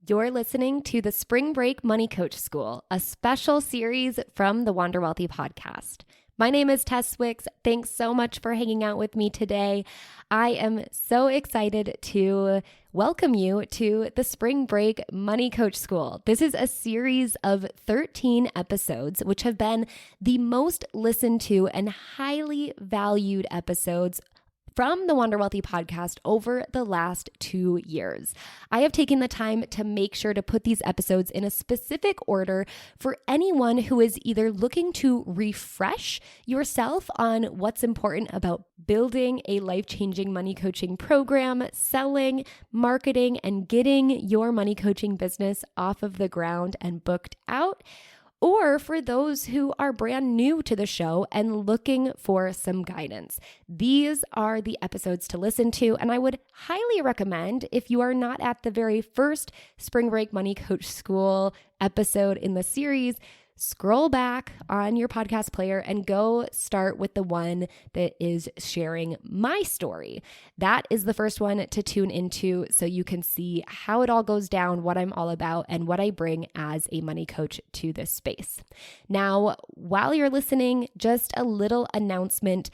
You're listening to the Spring Break Money Coach School, a special series from the Wander Wealthy podcast. My name is Tess Wicks. Thanks so much for hanging out with me today. I am so excited to welcome you to the Spring Break Money Coach School. This is a series of 13 episodes, which have been the most listened to and highly valued episodes from the Wander Wealthy podcast over the last 2 years. I have taken the time to make sure to put these episodes in a specific order for anyone who is either looking to refresh yourself on what's important about building a life-changing money coaching program, selling, marketing, and getting your money coaching business off of the ground and booked out, or for those who are brand new to the show and looking for some guidance. These are the episodes to listen to, and I would highly recommend, if you are not at the very first Spring Break Money Coach School episode in the series, scroll back on your podcast player and go start with the one that is sharing my story. That is the first one to tune into so you can see how it all goes down, what I'm all about, and what I bring as a money coach to this space. Now, while you're listening, just a little announcement.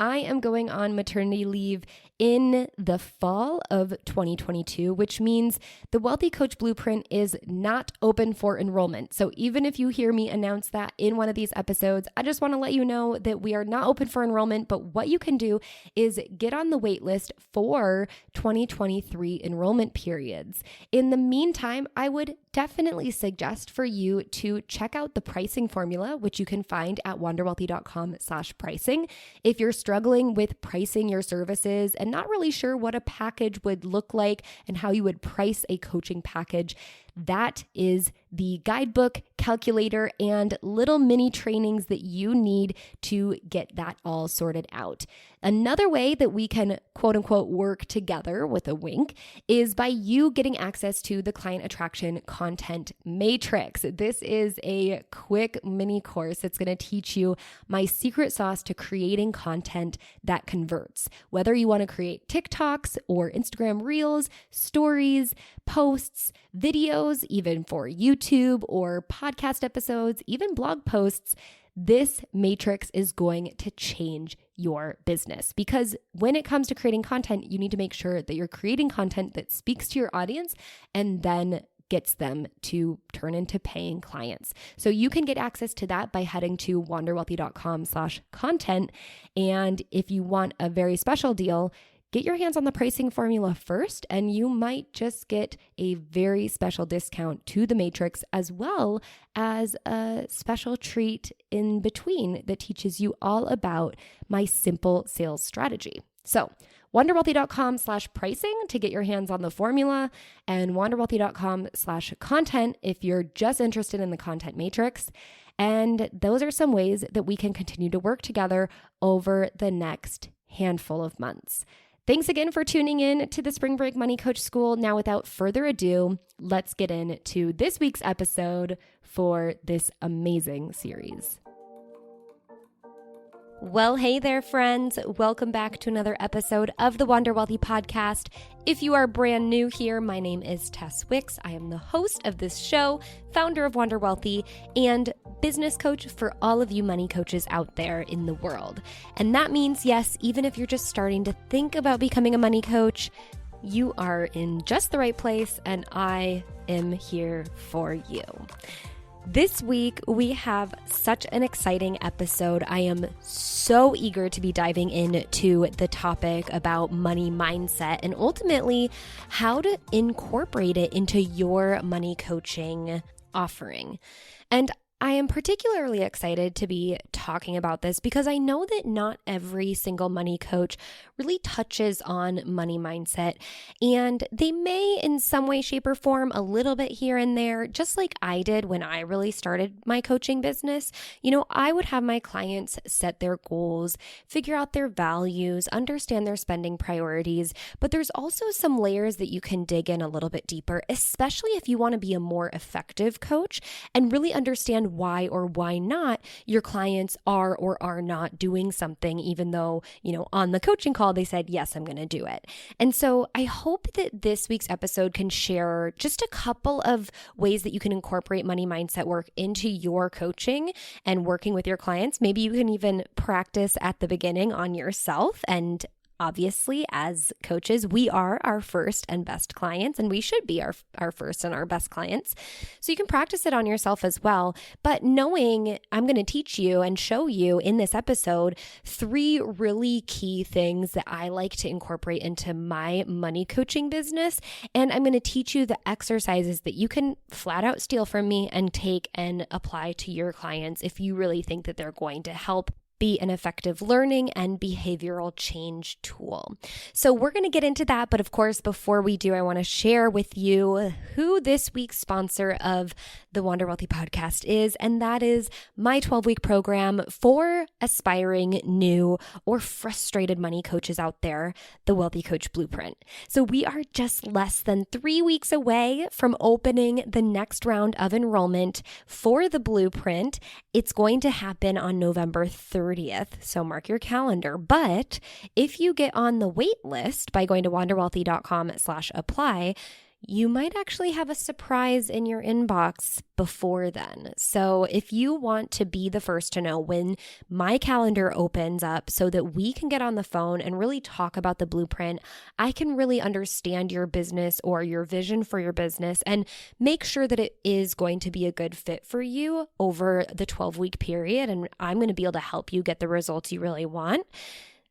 I am going on maternity leave in the fall of 2022, which means the Wealthy Coach Blueprint is not open for enrollment. So even if you hear me announce that in one of these episodes, I just want to let you know that we are not open for enrollment, but what you can do is get on the wait list for 2023 enrollment periods. In the meantime, I would definitely suggest for you to check out the pricing formula, which you can find at wanderwealthy.com/pricing. If you're struggling with pricing your services and not really sure what a package would look like and how you would price a coaching package, that is the guidebook, calculator, and little mini trainings that you need to get that all sorted out. Another way that we can quote unquote work together with a wink is by you getting access to the Client Attraction Content Matrix. This is a quick mini course that's going to teach you my secret sauce to creating content that converts. Whether you want to create TikToks or Instagram Reels, stories, posts, videos, even for YouTube or podcast episodes, even blog posts, this matrix is going to change your business. Because when it comes to creating content, you need to make sure that you're creating content that speaks to your audience and then gets them to turn into paying clients. So you can get access to that by heading to wanderwealthy.com/content. And if you want a very special deal, get your hands on the pricing formula first, and you might just get a very special discount to the matrix, as well as a special treat in between that teaches you all about my simple sales strategy. So wanderwealthy.com/pricing to get your hands on the formula, and wanderwealthy.com/content if you're just interested in the content matrix. And those are some ways that we can continue to work together over the next handful of months. Thanks again for tuning in to the Spring Break Money Coach School. Now, without further ado, let's get into this week's episode for this amazing series. Well, hey there, friends. Welcome back to another episode of the Wander Wealthy podcast. If you are brand new here, my name is Tess Wicks. I am the host of this show, founder of Wander Wealthy, and business coach for all of you money coaches out there in the world. And that means, yes, even if you're just starting to think about becoming a money coach, you are in just the right place, and I am here for you. This week, we have such an exciting episode. I am so eager to be diving into the topic about money mindset and ultimately how to incorporate it into your money coaching offering. And I am particularly excited to be talking about this because I know that not every single money coach really touches on money mindset, and they may in some way, shape, or form a little bit here and there, just like I did when I really started my coaching business. You know, I would have my clients set their goals, figure out their values, understand their spending priorities, but there's also some layers that you can dig in a little bit deeper, especially if you want to be a more effective coach and really understand explain why or why not your clients are or are not doing something, even though, on the coaching call, they said, yes, I'm going to do it. And so I hope that this week's episode can share just a couple of ways that you can incorporate money mindset work into your coaching and working with your clients. Maybe you can even practice at the beginning on yourself. And obviously, as coaches, we are our first and best clients, and we should be our first and our best clients. So you can practice it on yourself as well. But knowing I'm going to teach you and show you in this episode 3 really key things that I like to incorporate into my money coaching business. And I'm going to teach you the exercises that you can flat out steal from me and take and apply to your clients if you really think that they're going to help be an effective learning and behavioral change tool. So we're going to get into that. But of course, before we do, I want to share with you who this week's sponsor of the Wander Wealthy podcast is. And that is my 12-week program for aspiring, new, or frustrated money coaches out there, the Wealthy Coach Blueprint. So we are just less than 3 weeks away from opening the next round of enrollment for the Blueprint. It's going to happen on November 30th. So mark your calendar. But if you get on the wait list by going to wanderwealthy.com/apply, you might actually have a surprise in your inbox before then. So if you want to be the first to know when my calendar opens up so that we can get on the phone and really talk about the blueprint, I can really understand your business or your vision for your business and make sure that it is going to be a good fit for you over the 12-week period. And I'm going to be able to help you get the results you really want.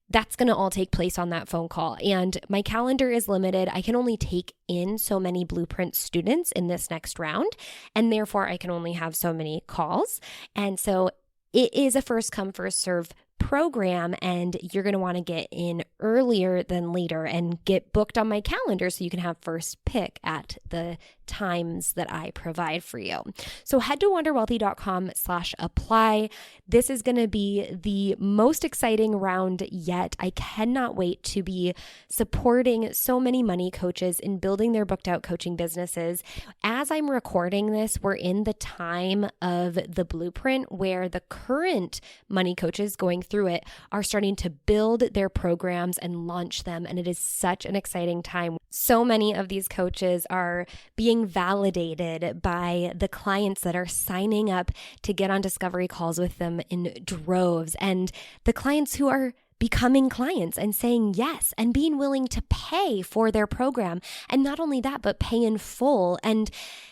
That's going to all take place on that phone call. And my calendar is limited. I can only take in so many Blueprint students in this next round, and therefore I can only have so many calls. And so it is a first come, first serve program, and you're going to want to get in earlier than later and get booked on my calendar so you can have first pick at the times that I provide for you. So head to wanderwealthy.com/apply. This is going to be the most exciting round yet. I cannot wait to be supporting so many money coaches in building their booked out coaching businesses. As I'm recording this, we're in the time of the blueprint where the current money coaches going through it are starting to build their programs and launch them. And it is such an exciting time. So many of these coaches are being validated by the clients that are signing up to get on discovery calls with them in droves, and the clients who are becoming clients and saying yes and being willing to pay for their program. And not only that, but pay in full. And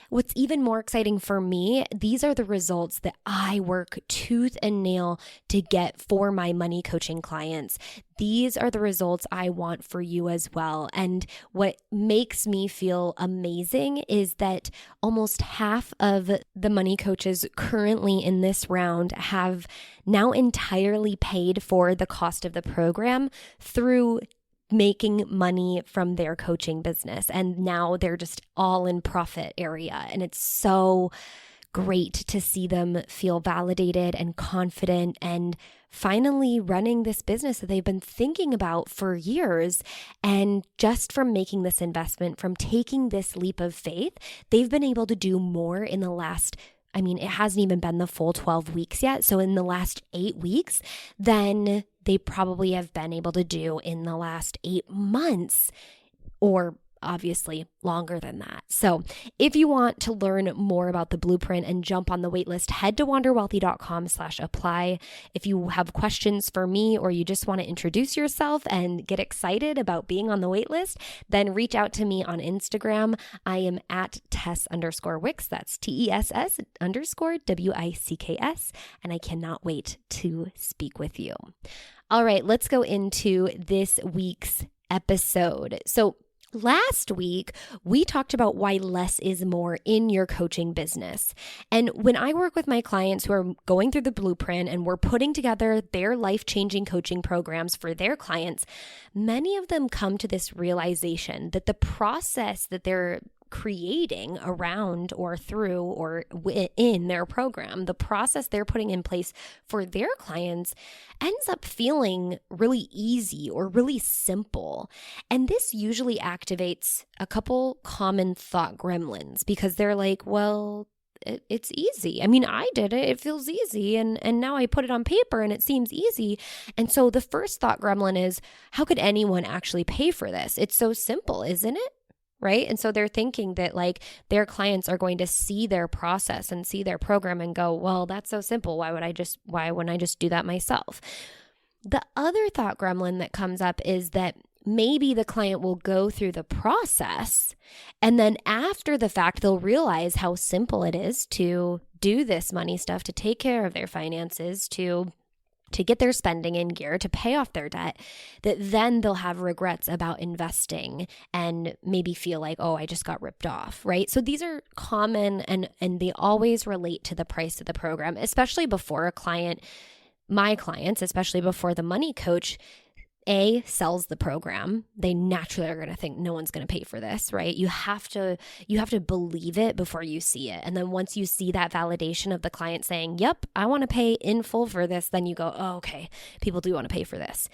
what's even more exciting for me, these are the results that I work tooth and nail to get for my money coaching clients. These are the results I want for you as well. And what makes me feel amazing is that almost half of the money coaches currently in this round have now entirely paid for the cost of the program through making money from their coaching business. And now they're just all in profit area. And it's so great to see them feel validated and confident and finally running this business that they've been thinking about for years. And just from making this investment, from taking this leap of faith, they've been able to do more in the last, it hasn't even been the full 12 weeks yet. So in the last 8 weeks, then they probably have been able to do in the last 8 months, or obviously longer than that. So if you want to learn more about the blueprint and jump on the waitlist, head to wanderwealthy.com/apply. If you have questions for me, or you just want to introduce yourself and get excited about being on the waitlist, then reach out to me on Instagram. I am at Tess_Wicks. That's TESS_WICKS. And I cannot wait to speak with you. All right, let's go into this week's episode. So last week, we talked about why less is more in your coaching business. And when I work with my clients who are going through the blueprint and we're putting together their life-changing coaching programs for their clients, many of them come to this realization that the process that they're creating around or through or in their program, the process they're putting in place for their clients ends up feeling really easy or really simple. And this usually activates a couple common thought gremlins because they're like, well, it's easy. I mean, I did it. It feels easy. And now I put it on paper and it seems easy. And so the first thought gremlin is, how could anyone actually pay for this? It's so simple, isn't it? Right? And so they're thinking that like their clients are going to see their process and see their program and go, well, that's so simple. Why wouldn't I just do that myself? The other thought gremlin that comes up is that maybe the client will go through the process and then after the fact, they'll realize how simple it is to do this money stuff, to take care of their finances, to get their spending in gear, to pay off their debt, that then they'll have regrets about investing and maybe feel like, oh, I just got ripped off, right? So these are common and they always relate to the price of the program, especially before my clients, especially before the money coach sells the program. They naturally are going to think no one's going to pay for this, right? You have to believe it before you see it. And then once you see that validation of the client saying, yep, I want to pay in full for this, then you go, oh, okay, people do want to pay for this.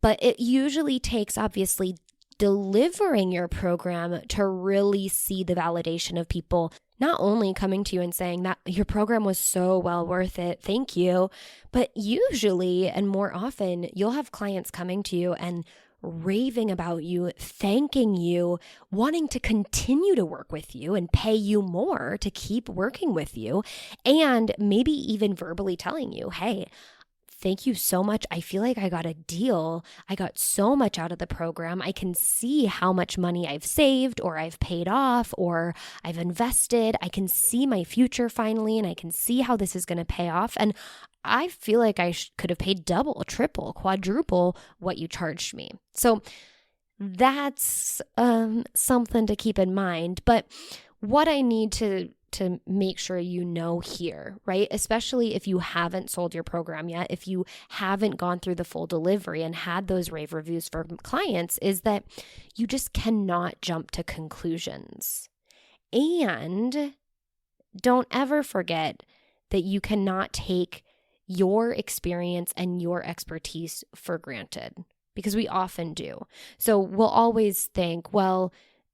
But it usually takes, obviously, delivering your program to really see the validation of people not only coming to you and saying that your program was so well worth it, thank you, but usually and more often you'll have clients coming to you and raving about you, thanking you, wanting to continue to work with you and pay you more to keep working with you, and maybe even verbally telling you, hey, thank you so much. I feel like I got a deal. I got so much out of the program. I can see how much money I've saved or I've paid off or I've invested. I can see my future finally, and I can see how this is going to pay off. And I feel like I could have paid double, triple, quadruple what you charged me. So that's something to keep in mind. But what I need to make sure you know here, right? Especially if you haven't sold your program yet, if you haven't gone through the full delivery and had those rave reviews from clients, is that you just cannot jump to conclusions. And don't ever forget that you cannot take your experience and your expertise for granted, because we often do. So we'll always think, well,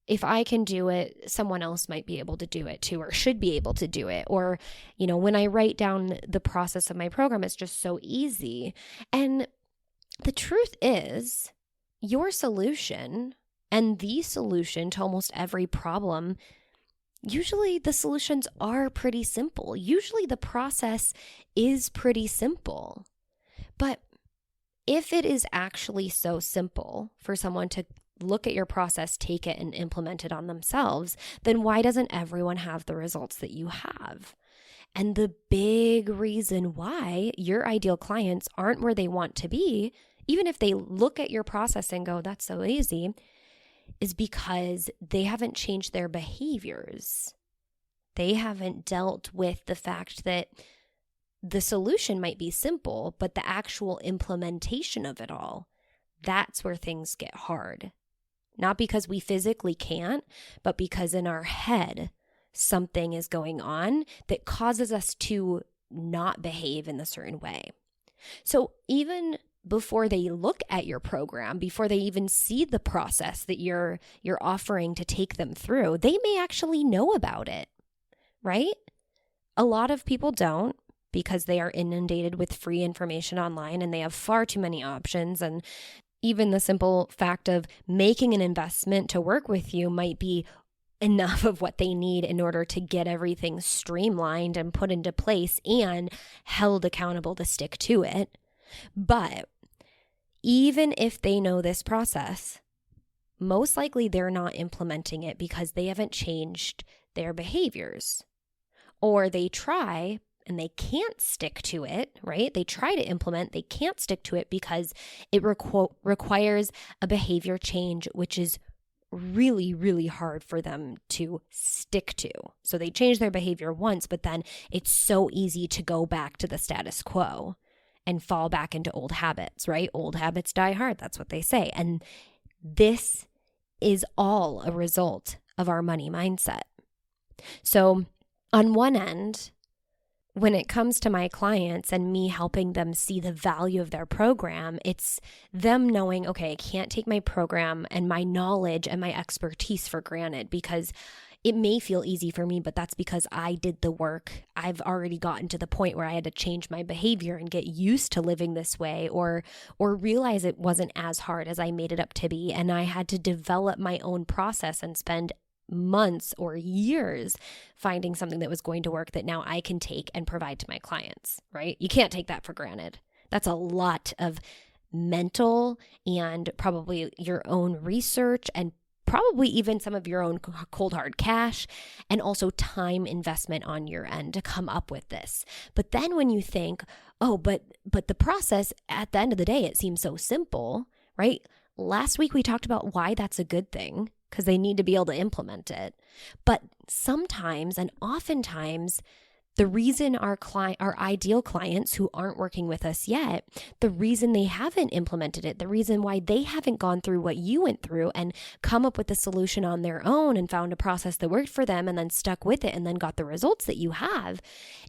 if I can do it, someone else might be able to do it too, or should be able to do it. Or, when I write down the process of my program, it's just so easy. And the truth is, your solution and the solution to almost every problem, usually the solutions are pretty simple. Usually the process is pretty simple. But if it is actually so simple for someone to look at your process, take it, and implement it on themselves, then why doesn't everyone have the results that you have? And the big reason why your ideal clients aren't where they want to be, even if they look at your process and go, that's so easy, is because they haven't changed their behaviors. They haven't dealt with the fact that the solution might be simple, but the actual implementation of it all, that's where things get hard. Not because we physically can't, but because in our head, something is going on that causes us to not behave in a certain way. So even before they look at your program, before they even see the process that you're offering to take them through, they may actually know about it, right? A lot of people don't, because they are inundated with free information online and they have far too many options. And even the simple fact of making an investment to work with you might be enough of what they need in order to get everything streamlined and put into place and held accountable to stick to it. But even if they know this process, most likely they're not implementing it because they haven't changed their behaviors. Or they try and they can't stick to it, right? They try to implement, they can't stick to it because it requires a behavior change, which is really, really hard for them to stick to. So they change their behavior once, but then it's so easy to go back to the status quo and fall back into old habits, right? Old habits die hard, that's what they say. And this is all a result of our money mindset. So on one end, when it comes to my clients and me helping them see the value of their program, it's them knowing, okay, I can't take my program and my knowledge and my expertise for granted, because It may feel easy for me, but that's because I did the work. I've already gotten to the point where I had to change my behavior and get used to living this way, or realize it wasn't as hard as I made it up to be. And I had to develop my own process and spend months or years finding something that was going to work that now I can take and provide to my clients, right? You can't take that for granted. That's a lot of mental and probably your own research and probably even some of your own cold hard cash and also time investment on your end to come up with this. But then when you think, oh, but the process at the end of the day, it seems so simple, right? Last week we talked about why that's a good thing because they need to be able to implement it. But sometimes and oftentimes, the reason our ideal clients who aren't working with us yet, the reason they haven't implemented it, the reason why they haven't gone through what you went through and come up with a solution on their own and found a process that worked for them and then stuck with it and then got the results that you have,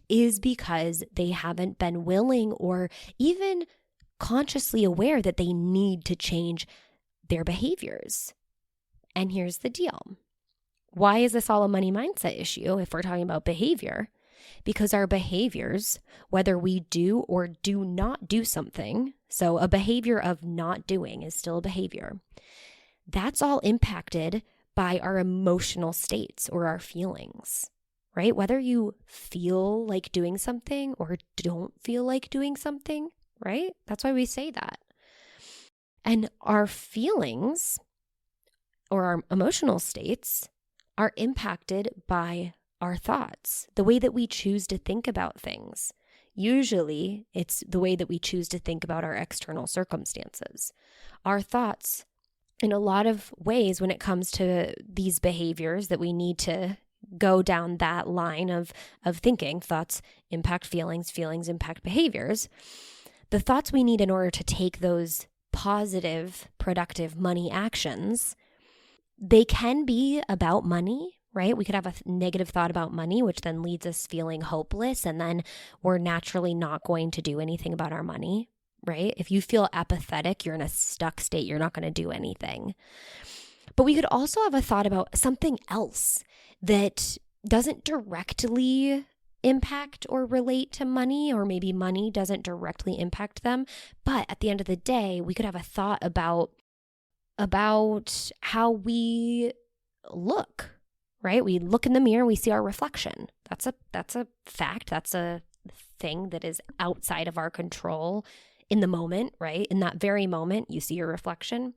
is because they haven't been willing or even consciously aware that they need to change their behaviors. And here's the deal. Why is this all a money mindset issue if we're talking about behavior? Because our behaviors, whether we do or do not do something, so a behavior of not doing is still a behavior, that's all impacted by our emotional states or our feelings, right? Whether you feel like doing something or don't feel like doing something, right? That's why we say that. And our feelings or our emotional states are impacted by our thoughts, the way that we choose to think about things. Usually, it's the way that we choose to think about our external circumstances. Our thoughts, in a lot of ways, when it comes to these behaviors that we need to go down that line of thinking, thoughts impact feelings, feelings impact behaviors. The thoughts we need in order to take those positive, productive money actions, they can be about money, right? We could have a negative thought about money, which then leads us feeling hopeless, and then we're naturally not going to do anything about our money, right? If you feel apathetic, you're in a stuck state, you're not going to do anything. But we could also have a thought about something else that doesn't directly impact or relate to money, or maybe money doesn't directly impact them. But at the end of the day, we could have a thought about how we look, right? We look in the mirror, we see our reflection. That's a fact. That's a thing that is outside of our control in the moment, right? In that very moment, you see your reflection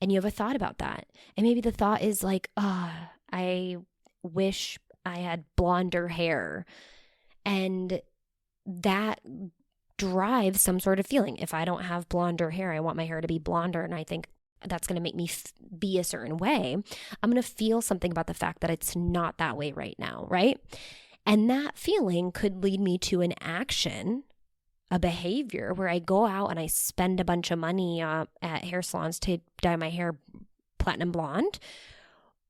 and you have a thought about that. And maybe the thought is like, I wish I had blonder hair. And that drives some sort of feeling. If I don't have blonder hair, I want my hair to be blonder. And I think that's going to make me be a certain way. I'm going to feel something about the fact that it's not that way right now, right? And that feeling could lead me to an action, a behavior where I go out and I spend a bunch of money at hair salons to dye my hair platinum blonde.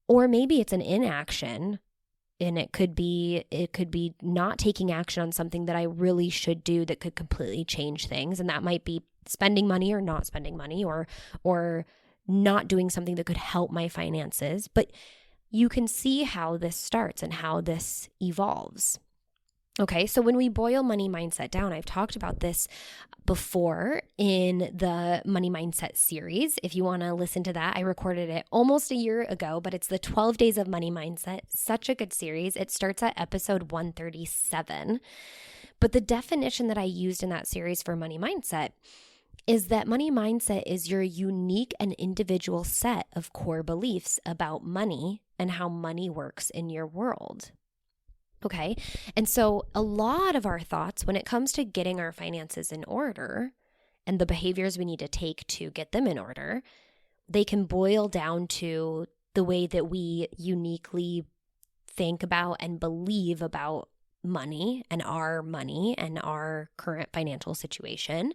Or maybe it's an inaction, and it could be not taking action on something that I really should do that could completely change things. And that might be spending money or not spending money, or not doing something that could help my finances. But you can see how this starts and how this evolves. Okay, so when we boil money mindset down, I've talked about this before in the Money Mindset series. If you want to listen to that, I recorded it almost a year ago, but it's the 12 Days of Money Mindset. Such a good series. It starts at episode 137. But the definition that I used in that series for money mindset is that money mindset is your unique and individual set of core beliefs about money and how money works in your world. Okay, and so a lot of our thoughts when it comes to getting our finances in order and the behaviors we need to take to get them in order, they can boil down to the way that we uniquely think about and believe about money and our current financial situation.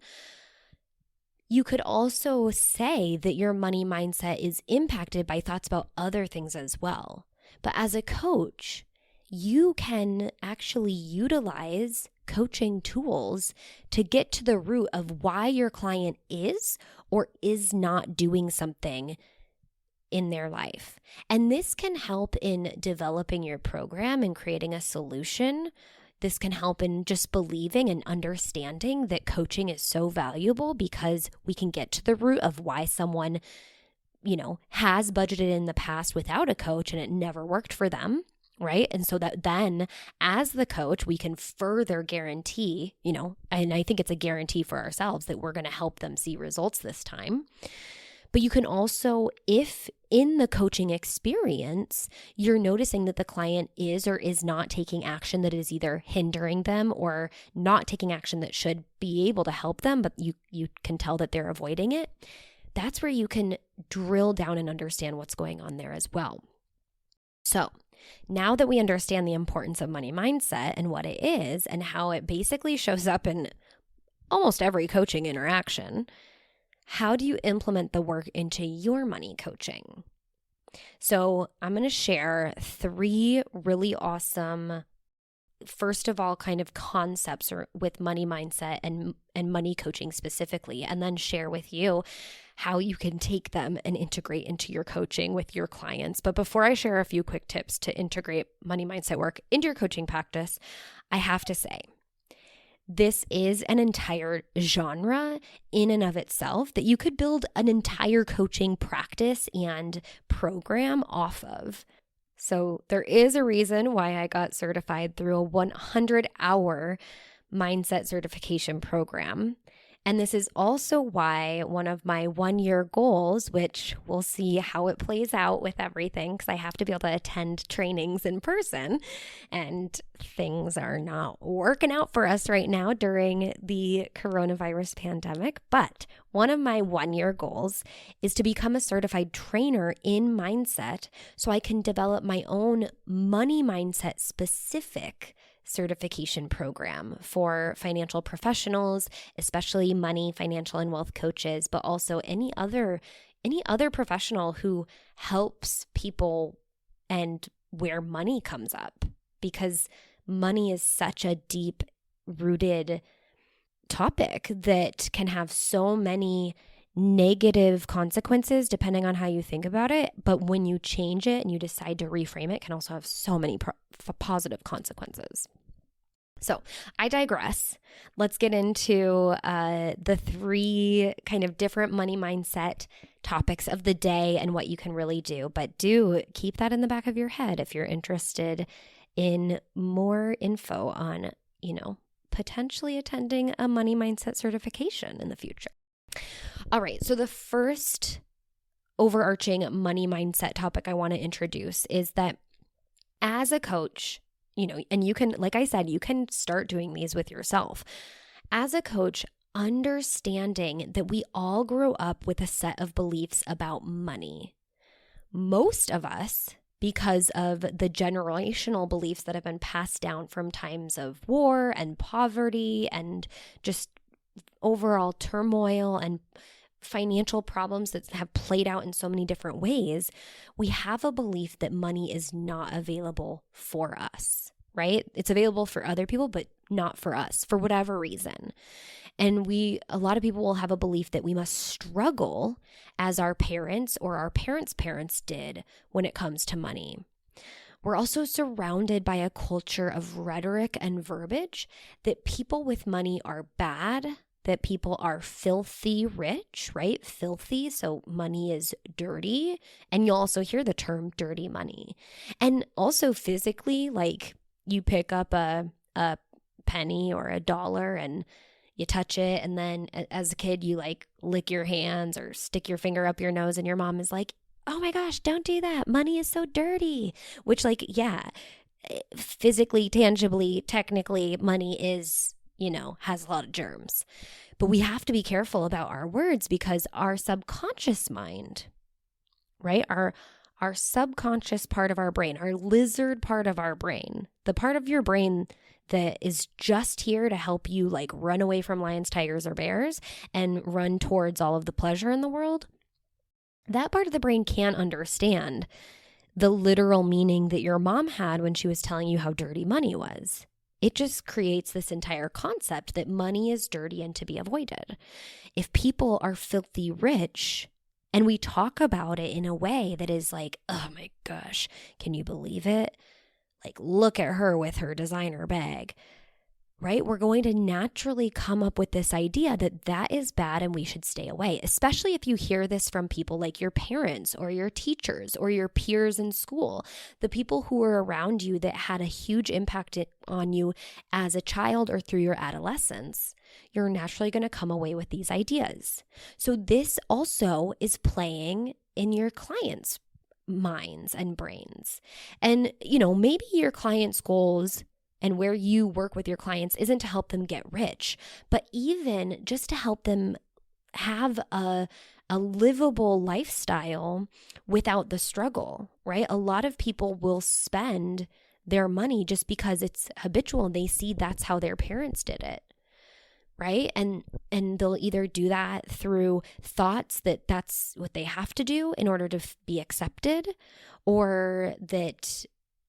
You could also say that your money mindset is impacted by thoughts about other things as well. But as a coach, you can actually utilize coaching tools to get to the root of why your client is or is not doing something in their life. And this can help in developing your program and creating a solution. This can help in just believing and understanding that coaching is so valuable because we can get to the root of why someone, has budgeted in the past without a coach and it never worked for them. Right. And so that then as the coach, we can further guarantee, and I think it's a guarantee for ourselves that we're going to help them see results this time. But you can also, if in the coaching experience, you're noticing that the client is or is not taking action that is either hindering them or not taking action that should be able to help them, but you can tell that they're avoiding it, that's where you can drill down and understand what's going on there as well. So now that we understand the importance of money mindset and what it is and how it basically shows up in almost every coaching interaction, how do you implement the work into your money coaching? So I'm going to share 3 really awesome, first of all, kind of concepts with money mindset and money coaching specifically, and then share with you how you can take them and integrate into your coaching with your clients. But before I share a few quick tips to integrate money mindset work into your coaching practice, I have to say, this is an entire genre in and of itself that you could build an entire coaching practice and program off of. So there is a reason why I got certified through a 100-hour mindset certification program. And this is also why one of my 1-year goals, which we'll see how it plays out with everything, because I have to be able to attend trainings in person, and things are not working out for us right now during the coronavirus pandemic. But one of my 1-year goals is to become a certified trainer in mindset so I can develop my own money mindset specific certification program for financial professionals, especially money, financial, and wealth coaches, but also any other professional who helps people and where money comes up, because money is such a deep rooted topic that can have so many negative consequences depending on how you think about it. But when you change it and you decide to reframe it, can also have so many positive consequences. So I digress. Let's get into the 3 kind of different money mindset topics of the day and what you can really do. But do keep that in the back of your head if you're interested in more info on, potentially attending a money mindset certification in the future. All right, so the first overarching money mindset topic I want to introduce is that as a coach, and you can, like I said, you can start doing these with yourself. As a coach, understanding that we all grew up with a set of beliefs about money. Most of us, because of the generational beliefs that have been passed down from times of war and poverty and just overall turmoil and financial problems that have played out in so many different ways, we have a belief that money is not available for us, right? It's available for other people, but not for us for whatever reason. And a lot of people will have a belief that we must struggle as our parents or our parents' parents did when it comes to money. We're also surrounded by a culture of rhetoric and verbiage that people with money are bad, that people are filthy rich, right? Filthy, so money is dirty. And you'll also hear the term dirty money. And also physically, like you pick up a penny or a dollar and you touch it, and then as a kid, you like lick your hands or stick your finger up your nose, and your mom is like, oh my gosh, don't do that. Money is so dirty. Which, like, yeah, physically, tangibly, technically, money is, has a lot of germs. But we have to be careful about our words because our subconscious mind, right? Our subconscious part of our brain, our lizard part of our brain, the part of your brain that is just here to help you like run away from lions, tigers, or bears and run towards all of the pleasure in the world. That part of the brain can't understand the literal meaning that your mom had when she was telling you how dirty money was. It just creates this entire concept that money is dirty and to be avoided. If people are filthy rich And we talk about it in a way that is like, oh my gosh, can you believe it? Like, look at her with her designer bag, right? We're going to naturally come up with this idea that that is bad and we should stay away, especially if you hear this from people like your parents or your teachers or your peers in school, the people who are around you that had a huge impact on you as a child or through your adolescence. You're naturally going to come away with these ideas. So this also is playing in your clients' minds and brains. And, maybe your clients' goals and where you work with your clients isn't to help them get rich, but even just to help them have a livable lifestyle without the struggle, right? A lot of people will spend their money just because it's habitual and they see that's how their parents did it, right? And they'll either do that through thoughts that that's what they have to do in order to be accepted, or that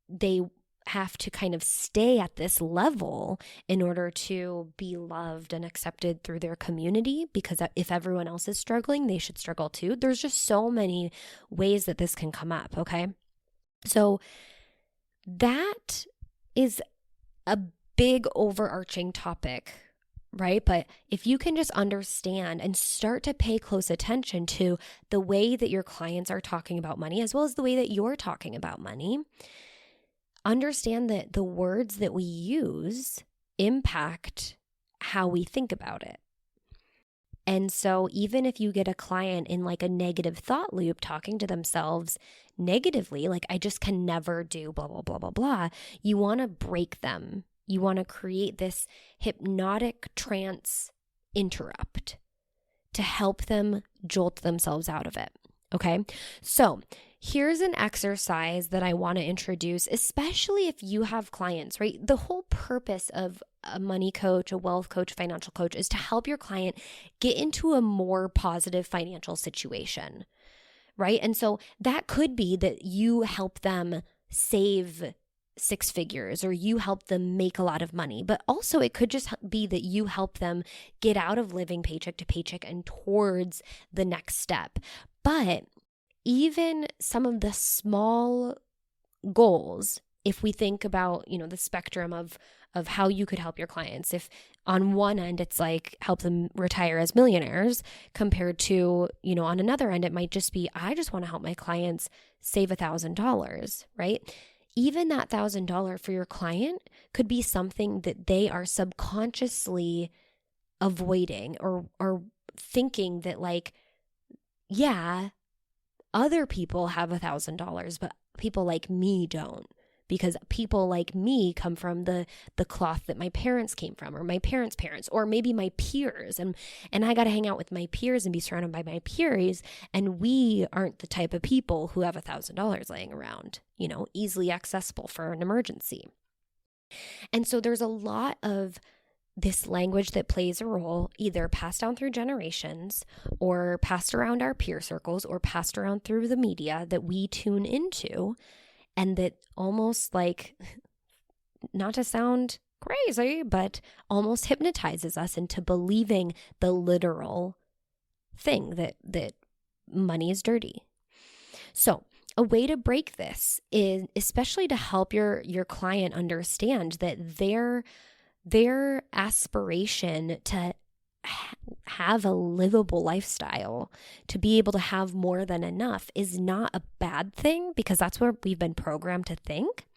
they have to kind of stay at this level in order to be loved and accepted through their community, because if everyone else is struggling, they should struggle too. There's just so many ways that this can come up, okay? So that is a big overarching topic, right? But if you can just understand and start to pay close attention to the way that your clients are talking about money, as well as the way that you're talking about money, understand that the words that we use impact how we think about it. And so even if you get a client in like a negative thought loop talking to themselves negatively, like, I just can never do blah, blah, blah, blah, blah, you want to break them. You want to create this hypnotic trance interrupt to help them jolt themselves out of it. Okay, so here's an exercise that I want to introduce, especially if you have clients, right? The whole purpose of a money coach, a wealth coach, financial coach is to help your client get into a more positive financial situation, right? And so that could be that you help them save six figures, or you help them make a lot of money, but also it could just be that you help them get out of living paycheck to paycheck and towards the next step. But even some of the small goals, if we think about, the spectrum of how you could help your clients, if on one end it's like help them retire as millionaires, compared to, on another end, it might just be, I just want to help my clients save $1,000, right? Even that $1,000 for your client could be something that they are subconsciously avoiding or thinking that, like, yeah, other people have $1,000, but people like me don't, because people like me come from the cloth that my parents came from, or my parents' parents, or maybe my peers, and I got to hang out with my peers and be surrounded by my peers, and we aren't the type of people who have $1,000 laying around, easily accessible for an emergency. And so there's a lot of this language that plays a role, either passed down through generations, or passed around our peer circles, or passed around through the media that we tune into, and that almost, like, not to sound crazy, but almost hypnotizes us into believing the literal thing that money is dirty. So a way to break this is, especially to help your client understand that their aspiration to have a livable lifestyle, to be able to have more than enough, is not a bad thing, because that's what we've been programmed to think.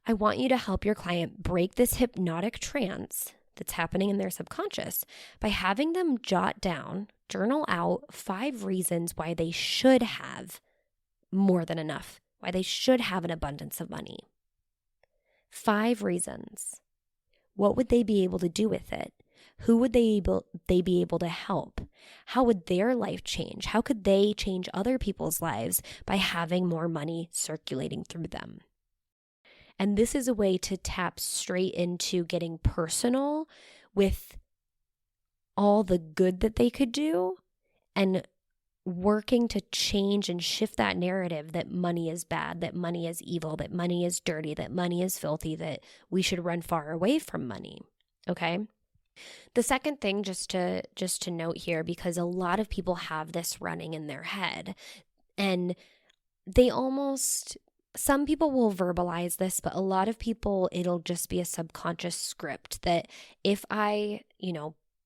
I want you to help your client break this hypnotic trance that's happening in their subconscious by having them jot down, journal out 5 reasons why they should have more than enough, why they should have an abundance of money. 5 reasons. What would they be able to do with it? Who would they be able to help? How would their life change? How could they change other people's lives by having more money circulating through them? And this is a way to tap straight into getting personal with all the good that they could do, and working to change and shift that narrative that money is bad, that money is evil, that money is dirty, that money is filthy, that we should run far away from money. Okay? The second thing, just to note here, because a lot of people have this running in their head, and some people will verbalize this, but a lot of people, it'll just be a subconscious script that if I,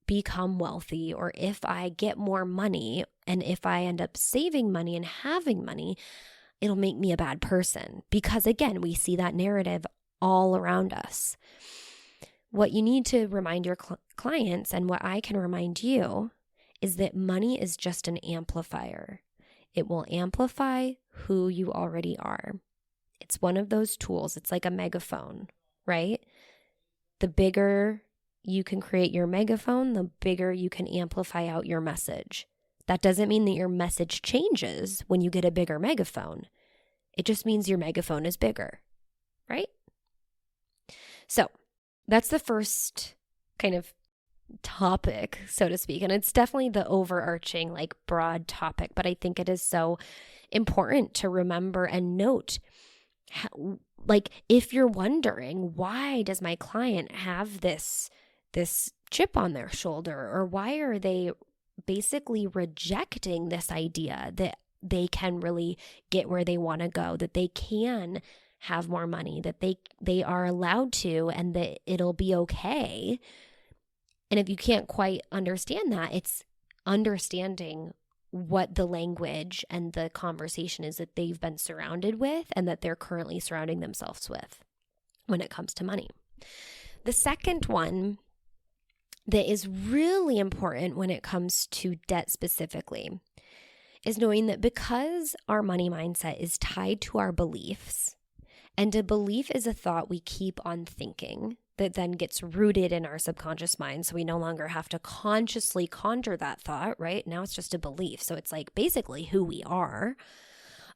become wealthy, or if I get more money, and if I end up saving money and having money, it'll make me a bad person. Because again, we see that narrative all around us. What you need to remind your clients, and what I can remind you, is that money is just an amplifier. It will amplify who you already are. It's one of those tools. It's like a megaphone, right? The bigger you can create your megaphone, the bigger you can amplify out your message. That doesn't mean that your message changes when you get a bigger megaphone. It just means your megaphone is bigger, right? So that's the first kind of topic, so to speak. And it's definitely the overarching, broad topic, but I think it is so important to remember and note how, if you're wondering, why does my client have this chip on their shoulder, or why are they basically rejecting this idea that they can really get where they want to go, that they can have more money, that they are allowed to, and that it'll be okay. And if you can't quite understand that, it's understanding what the language and the conversation is that they've been surrounded with, and that they're currently surrounding themselves with when it comes to money. The second one that is really important when it comes to debt specifically is knowing that because our money mindset is tied to our beliefs, and a belief is a thought we keep on thinking that then gets rooted in our subconscious mind, so we no longer have to consciously conjure that thought, right? Now it's just a belief. So it's basically who we are.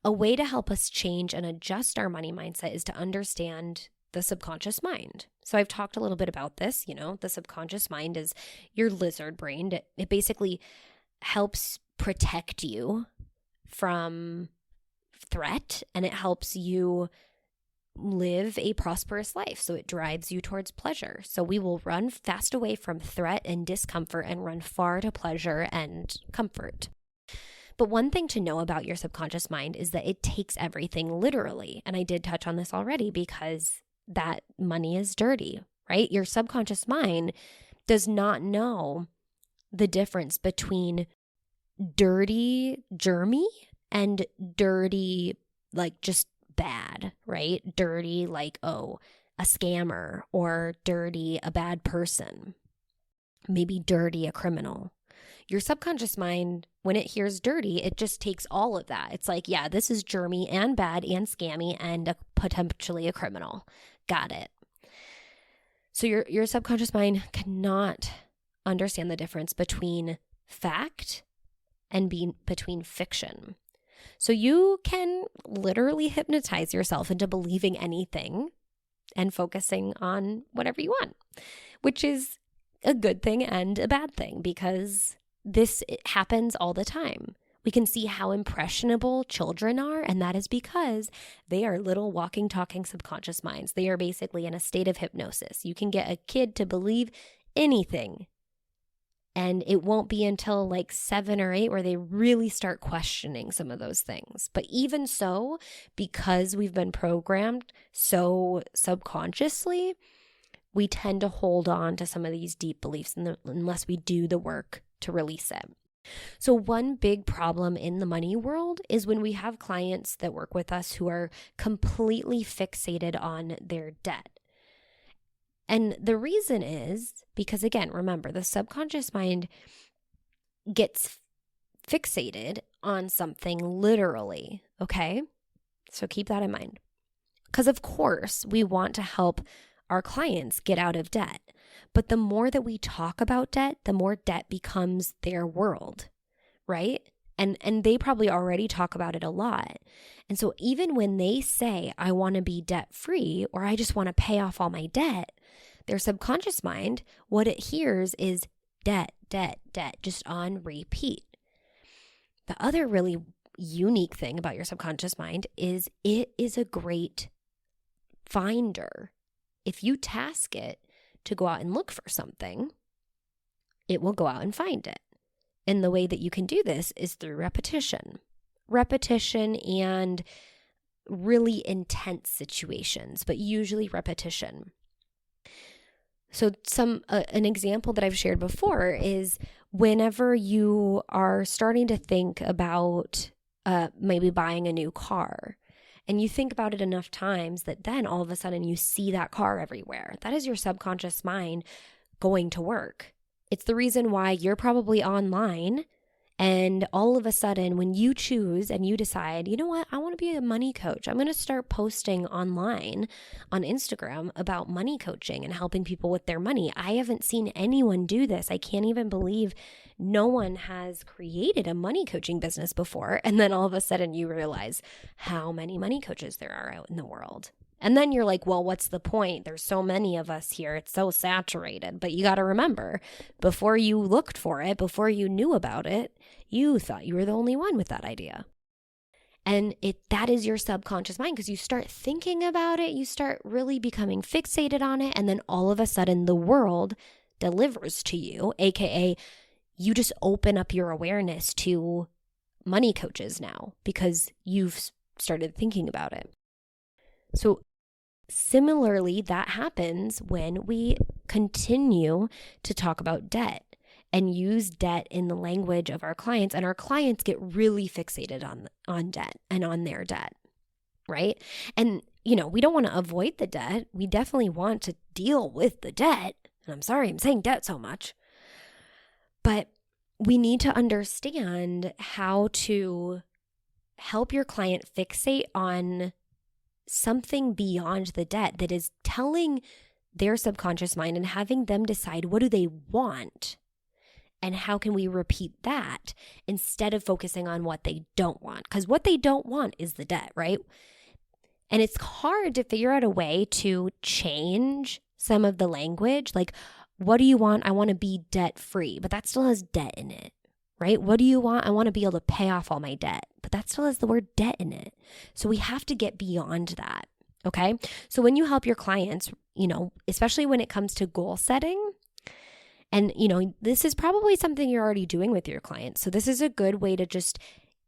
A way to help us change and adjust our money mindset is to understand the subconscious mind. So I've talked a little bit about this. The subconscious mind is your lizard brain. It basically helps protect you from threat, and it helps you live a prosperous life. So it drives you towards pleasure. So we will run fast away from threat and discomfort and run far to pleasure and comfort. But one thing to know about your subconscious mind is that it takes everything literally. And I did touch on this already, because that money is dirty, right? Your subconscious mind does not know the difference between dirty, germy, and dirty, just bad, right? Dirty, a scammer, or dirty, a bad person. Maybe dirty, a criminal. Your subconscious mind, when it hears dirty, it just takes all of that. It's yeah, this is germy and bad and scammy and potentially a criminal. Got it. So your subconscious mind cannot understand the difference between fact and between fiction. So you can literally hypnotize yourself into believing anything and focusing on whatever you want, which is a good thing and a bad thing, because it happens all the time. We can see how impressionable children are, and that is because they are little walking, talking subconscious minds. They are basically in a state of hypnosis. You can get a kid to believe anything, and it won't be until 7 or 8 where they really start questioning some of those things. But even so, because we've been programmed so subconsciously, we tend to hold on to some of these deep beliefs unless we do the work to release it. So one big problem in the money world is when we have clients that work with us who are completely fixated on their debt. And the reason is because, again, remember, the subconscious mind gets fixated on something literally, okay? So keep that in mind. Because, of course, we want to help our clients get out of debt. But the more that we talk about debt, the more debt becomes their world, right? And they probably already talk about it a lot. And so even when they say, I want to be debt-free, or I just want to pay off all my debt, their subconscious mind, what it hears is debt, debt, debt, just on repeat. The other really unique thing about your subconscious mind is it is a great finder. If you task it to go out and look for something, it will go out and find it. And the way that you can do this is through repetition. Repetition and really intense situations, but usually repetition. So an example that I've shared before is whenever you are starting to think about maybe buying a new car, and you think about it enough times that then all of a sudden you see that car everywhere. That is your subconscious mind going to work. It's the reason why you're probably online, and all of a sudden when you choose and you decide, you know what, I want to be a money coach. I'm going to start posting online on Instagram about money coaching and helping people with their money. I haven't seen anyone do this. I can't even believe no one has created a money coaching business before. And then all of a sudden you realize how many money coaches there are out in the world. And then you're like, well, what's the point? There's so many of us here. It's so saturated. But you got to remember, before you looked for it, before you knew about it, you thought you were the only one with that idea. And that is your subconscious mind, because you start thinking about it, you start really becoming fixated on it, and then all of a sudden the world delivers to you, aka you just open up your awareness to money coaches now because you've started thinking about it. So similarly, that happens when we continue to talk about debt and use debt in the language of our clients, and our clients get really fixated on debt and on their debt, right? And, we don't want to avoid the debt. We definitely want to deal with the debt. And I'm sorry I'm saying debt so much, but we need to understand how to help your client fixate on something beyond the debt that is telling their subconscious mind and having them decide, what do they want? And how can we repeat that instead of focusing on what they don't want? Because what they don't want is the debt, right? And it's hard to figure out a way to change some of the language. Like, what do you want? I want to be debt free, but that still has debt in it, right? What do you want? I want to be able to pay off all my debt, but that still has the word debt in it. So we have to get beyond that, okay? So when you help your clients, especially when it comes to goal setting, and, this is probably something you're already doing with your clients. So this is a good way to just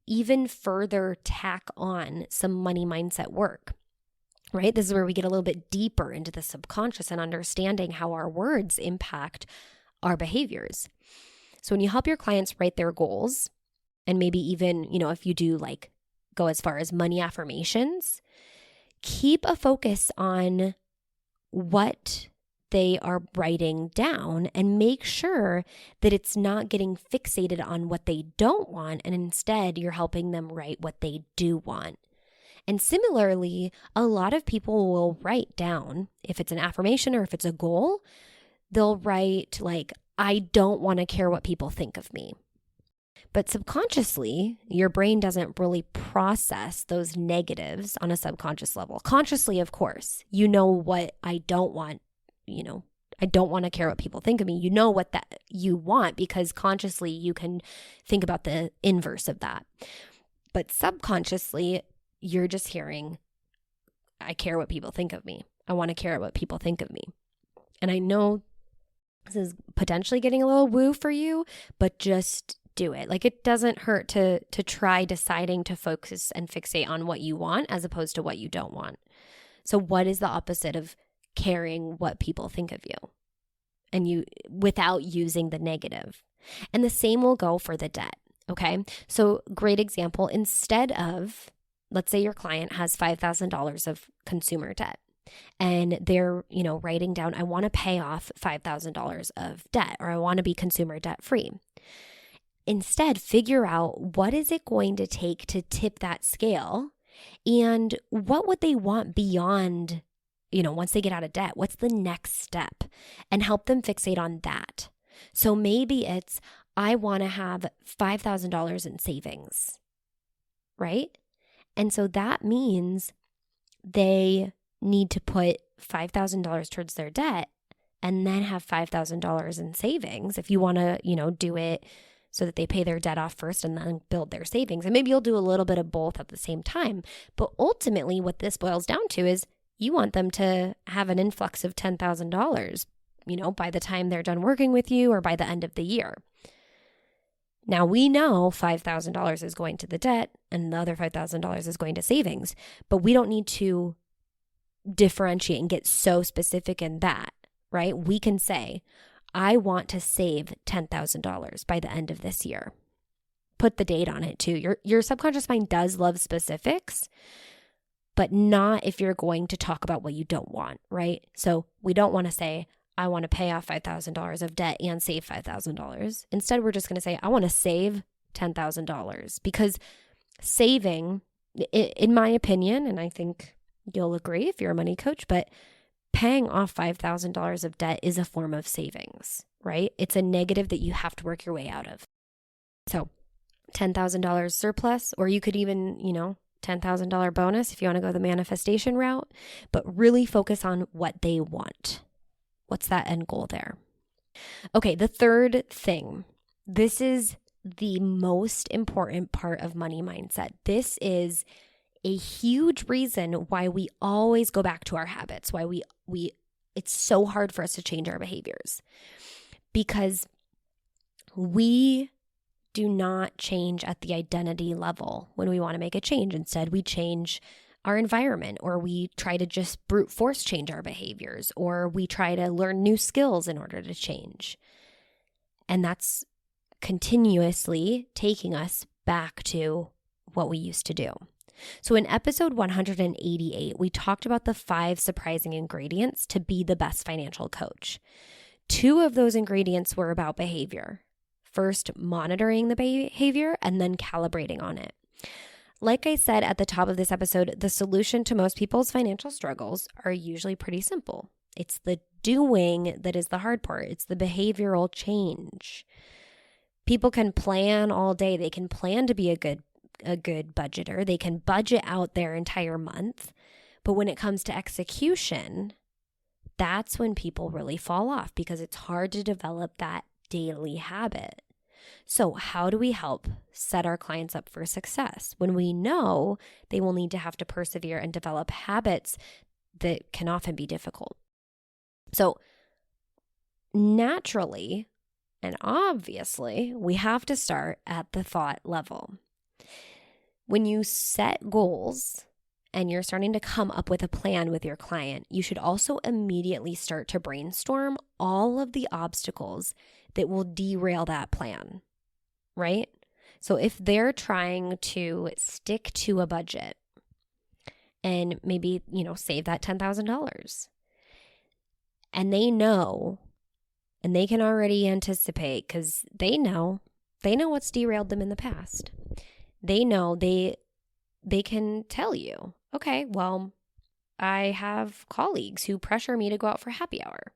even further tack on some money mindset work, right? This is where we get a little bit deeper into the subconscious and understanding how our words impact our behaviors. So when you help your clients write their goals, and maybe even, if you do go as far as money affirmations, keep a focus on what they are writing down and make sure that it's not getting fixated on what they don't want, and instead you're helping them write what they do want. And similarly, a lot of people will write down, if it's an affirmation or if it's a goal, they'll write I don't want to care what people think of me. But subconsciously, your brain doesn't really process those negatives on a subconscious level. Consciously, of course, what I don't want. I don't want to care what people think of me. You know what that you want, because consciously you can think about the inverse of that. But subconsciously, you're just hearing, I care what people think of me. I want to care what people think of me. And I know this is potentially getting a little woo for you, but just do it. It doesn't hurt to try deciding to focus and fixate on what you want as opposed to what you don't want. So what is the opposite of caring what people think of you, and without using the negative? And the same will go for the debt. Okay. So great example. Instead of, let's say your client has $5,000 of consumer debt, and they're, writing down, I want to pay off $5,000 of debt, or I want to be consumer debt free. Instead, figure out, what is it going to take to tip that scale, and what would they want beyond, once they get out of debt? What's the next step? And help them fixate on that. So maybe it's, I want to have $5,000 in savings, right? And so that means they need to put $5,000 towards their debt and then have $5,000 in savings. If you want to, do it so that they pay their debt off first and then build their savings. And maybe you'll do a little bit of both at the same time. But ultimately what this boils down to is, you want them to have an influx of $10,000 by the time they're done working with you or by the end of the year. Now we know $5,000 is going to the debt and the other $5,000 is going to savings, but we don't need to differentiate and get so specific in that, right? We can say, I want to save $10,000 by the end of this year. Put the date on it too. Your subconscious mind does love specifics, but not if you're going to talk about what you don't want, right? So we don't want to say, I want to pay off $5,000 of debt and save $5,000. Instead, we're just going to say, I want to save $10,000, because saving, in my opinion, and I think you'll agree if you're a money coach, but paying off $5,000 of debt is a form of savings, right? It's a negative that you have to work your way out of. So $10,000 surplus, or you could even, $10,000 bonus if you want to go the manifestation route, but really focus on what they want. What's that end goal there? Okay, the third thing. This is the most important part of money mindset. This is a huge reason why we always go back to our habits, why we it's so hard for us to change our behaviors. Because we do not change at the identity level when we want to make a change. Instead, we change our environment, or we try to just brute force change our behaviors, or we try to learn new skills in order to change. And that's continuously taking us back to what we used to do. So in episode 188, we talked about the 5 surprising ingredients to be the best financial coach. 2 of those ingredients were about behavior. First, monitoring the behavior, and then calibrating on it. Like I said at the top of this episode, the solution to most people's financial struggles are usually pretty simple. It's the doing that is the hard part. It's the behavioral change. People can plan all day. They can plan to be a good budgeter. They can budget out their entire month. But when it comes to execution, that's when people really fall off, because it's hard to develop that daily habit. So how do we help set our clients up for success when we know they will need to have to persevere and develop habits that can often be difficult? So naturally and obviously, we have to start at the thought level. When you set goals and you're starting to come up with a plan with your client, you should also immediately start to brainstorm all of the obstacles that will derail that plan, right? So if they're trying to stick to a budget and maybe, save that $10,000, and they know, and they can already anticipate, because they know what's derailed them in the past. They know they can tell you, okay, well, I have colleagues who pressure me to go out for happy hour.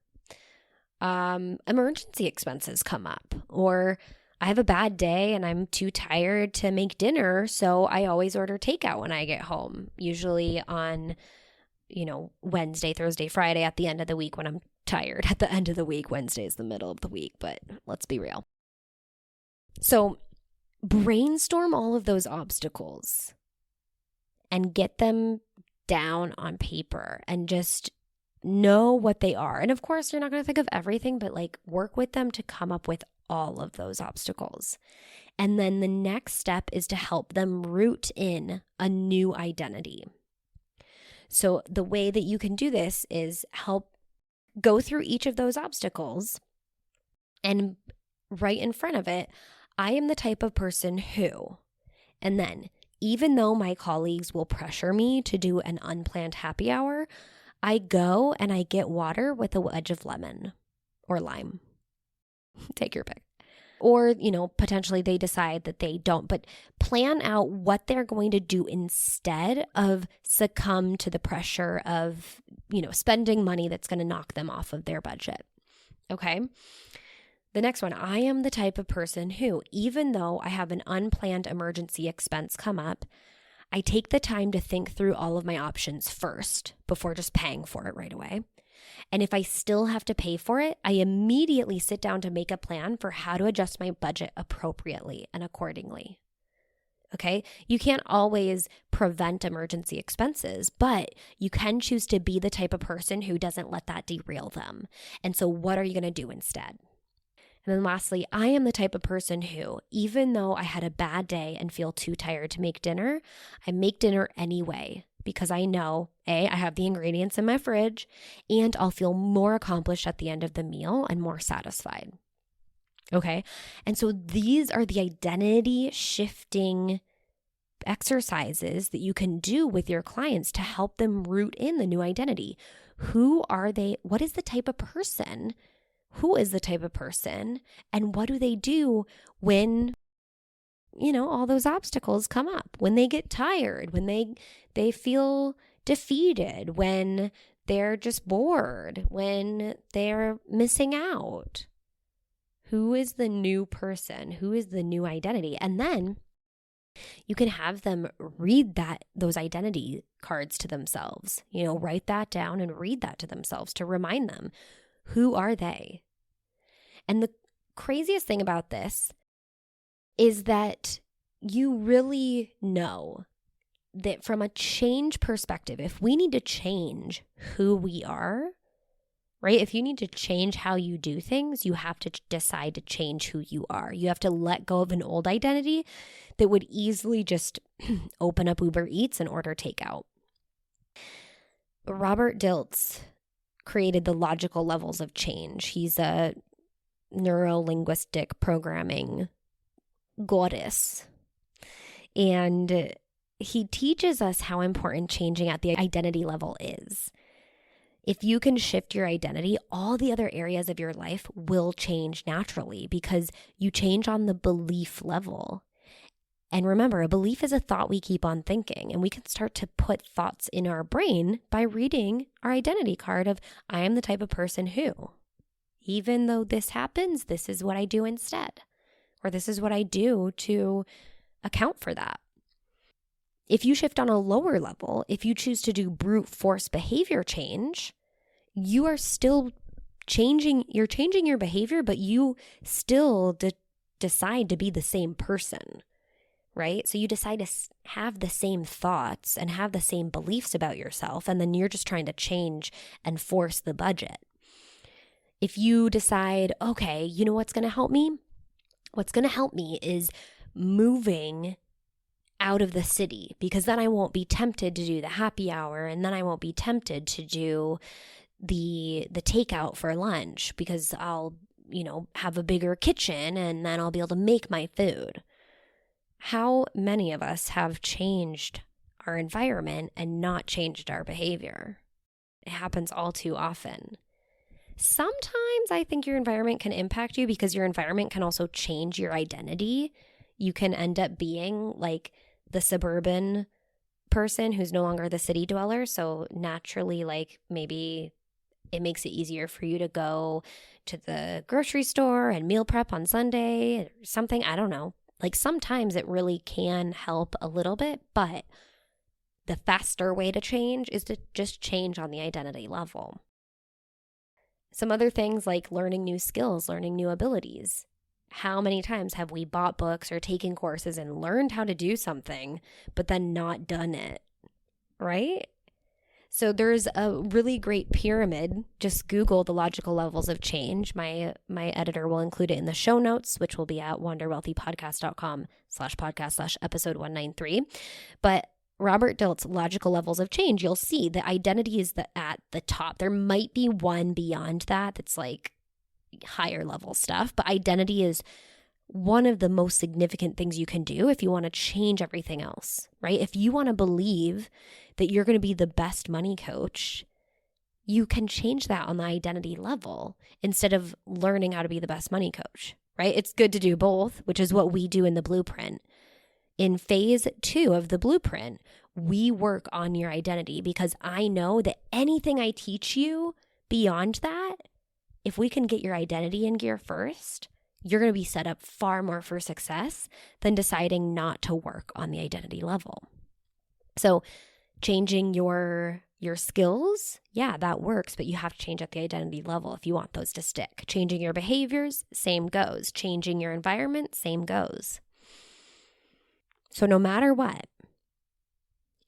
Emergency expenses come up, or I have a bad day and I'm too tired to make dinner, so I always order takeout when I get home, usually on, Wednesday, Thursday, Friday at the end of the week when I'm tired. At the end of the week, Wednesday is the middle of the week, but let's be real. So brainstorm all of those obstacles and get them down on paper and just know what they are. And of course, you're not going to think of everything, but work with them to come up with all of those obstacles. And then the next step is to help them root in a new identity. So the way that you can do this is help go through each of those obstacles, and right in front of it, I am the type of person who, and then even though my colleagues will pressure me to do an unplanned happy hour, I go and I get water with a wedge of lemon or lime. Take your pick. Or, potentially they decide that they don't, but plan out what they're going to do instead of succumb to the pressure of, spending money that's going to knock them off of their budget. Okay. The next one, I am the type of person who, even though I have an unplanned emergency expense come up, I take the time to think through all of my options first before just paying for it right away. And if I still have to pay for it, I immediately sit down to make a plan for how to adjust my budget appropriately and accordingly. Okay. You can't always prevent emergency expenses, but you can choose to be the type of person who doesn't let that derail them. And so, what are you going to do instead? And then lastly, I am the type of person who, even though I had a bad day and feel too tired to make dinner, I make dinner anyway because I know, A, I have the ingredients in my fridge, and I'll feel more accomplished at the end of the meal and more satisfied. Okay. And so these are the identity shifting exercises that you can do with your clients to help them root in the new identity. Who are they? What is the type of person? Who is the type of person? And what do they do when, all those obstacles come up, when they get tired, when they feel defeated, when they're just bored, when they're missing out? Who is the new person? Who is the new identity? And then you can have them read those identity cards to themselves. Write that down and read that to themselves to remind them, who are they? And the craziest thing about this is that you really know that from a change perspective, if we need to change who we are, right? If you need to change how you do things, you have to decide to change who you are. You have to let go of an old identity that would easily just open up Uber Eats and order takeout. Robert Dilts created the logical levels of change. He's a neuro-linguistic programming goddess. And he teaches us how important changing at the identity level is. If you can shift your identity, all the other areas of your life will change naturally because you change on the belief level. And remember, a belief is a thought we keep on thinking, and we can start to put thoughts in our brain by reading our identity card of, I am the type of person who, even though this happens, this is what I do instead, or this is what I do to account for that. If you shift on a lower level, if you choose to do brute force behavior change, you are still changing your behavior, but you still decide to be the same person, right? So you decide to have the same thoughts and have the same beliefs about yourself, and then you're just trying to change and force the budget. If you decide, okay, you know what's going to help me? What's going to help me is moving out of the city, because then I won't be tempted to do the happy hour, and then I won't be tempted to do the takeout for lunch because I'll, have a bigger kitchen and then I'll be able to make my food. How many of us have changed our environment and not changed our behavior? It happens all too often. Sometimes I think your environment can impact you because your environment can also change your identity. You can end up being like the suburban person who's no longer the city dweller. So naturally, maybe it makes it easier for you to go to the grocery store and meal prep on Sunday or something. I don't know. Sometimes it really can help a little bit, but the faster way to change is to just change on the identity level. Some other things like learning new skills, learning new abilities. How many times have we bought books or taken courses and learned how to do something, but then not done it, right? So there's a really great pyramid. Just Google the logical levels of change. My editor will include it in the show notes, which will be at wanderwealthypodcast.com/podcast/episode 193. But Robert Dilts' logical levels of change, you'll see the identity is at the top. There might be one beyond that's like higher level stuff, but identity is one of the most significant things you can do if you want to change everything else, right? If you want to believe that you're going to be the best money coach, you can change that on the identity level instead of learning how to be the best money coach, right? It's good to do both, which is what we do in the blueprint. In phase 2 of the blueprint, we work on your identity because I know that anything I teach you beyond that, if we can get your identity in gear first, you're going to be set up far more for success than deciding not to work on the identity level. So changing your skills, yeah, that works, but you have to change at the identity level if you want those to stick. Changing your behaviors, same goes. Changing your environment, same goes. So no matter what,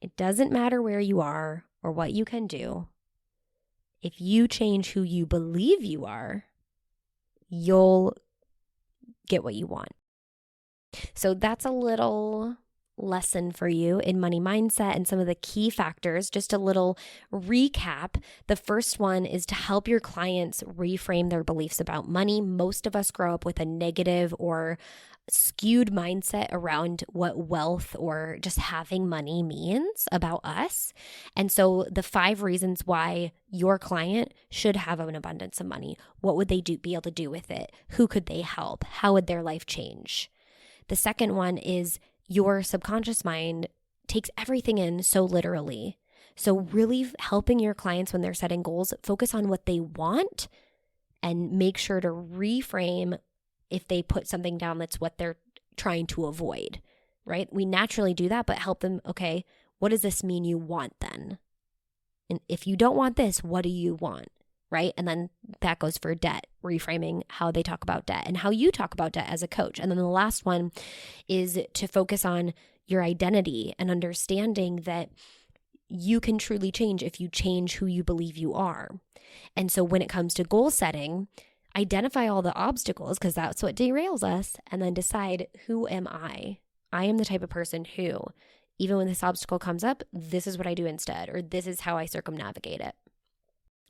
it doesn't matter where you are or what you can do. If you change who you believe you are, you'll get what you want. So that's a little lesson for you in money mindset and some of the key factors. Just a little recap. The first one is to help your clients reframe their beliefs about money. Most of us grow up with a negative or skewed mindset around what wealth or just having money means about us. And so the 5 reasons why your client should have an abundance of money. What would they be able to do with it? Who could they help? How would their life change? The second one is your subconscious mind takes everything in so literally. So really helping your clients when they're setting goals, focus on what they want and make sure to reframe if they put something down that's what they're trying to avoid, right? We naturally do that, but help them, okay, what does this mean you want then? And if you don't want this, what do you want, right? And then that goes for debt, reframing how they talk about debt and how you talk about debt as a coach. And then the last one is to focus on your identity and understanding that you can truly change if you change who you believe you are. And so when it comes to goal setting, identify all the obstacles because that's what derails us, and then decide, who am I? I am the type of person who, even when this obstacle comes up, this is what I do instead, or this is how I circumnavigate it.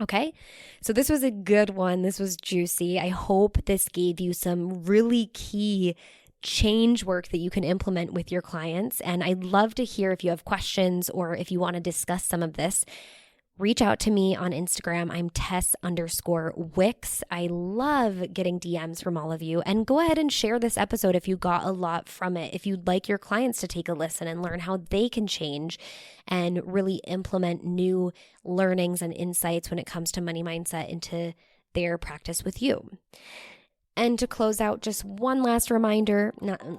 Okay, so this was a good one. This was juicy. I hope this gave you some really key change work that you can implement with your clients. And I'd love to hear if you have questions or if you want to discuss some of this. Reach out to me on Instagram. I'm Tess_Wicks. I love getting DMs from all of you. And go ahead and share this episode if you got a lot from it. If you'd like your clients to take a listen and learn how they can change and really implement new learnings and insights when it comes to money mindset into their practice with you. And to close out, just one last reminder,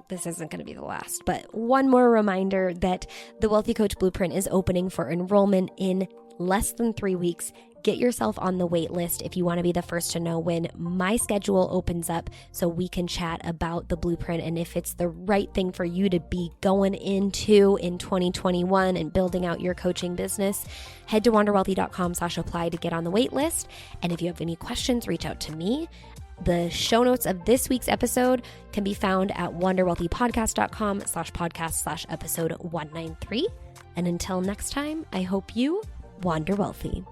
this isn't going to be the last, but one more reminder that the Wealthy Coach Blueprint is opening for enrollment in less than 3 weeks. Get yourself on the wait list if you want to be the first to know when my schedule opens up so we can chat about the blueprint and if it's the right thing for you to be going into in 2021 and building out your coaching business. Head to wanderwealthy.com/apply to get on the wait list. And if you have any questions, reach out to me. The show notes of this week's episode can be found at wanderwealthypodcast.com/podcast/episode 193. And until next time, I hope you wander wealthy.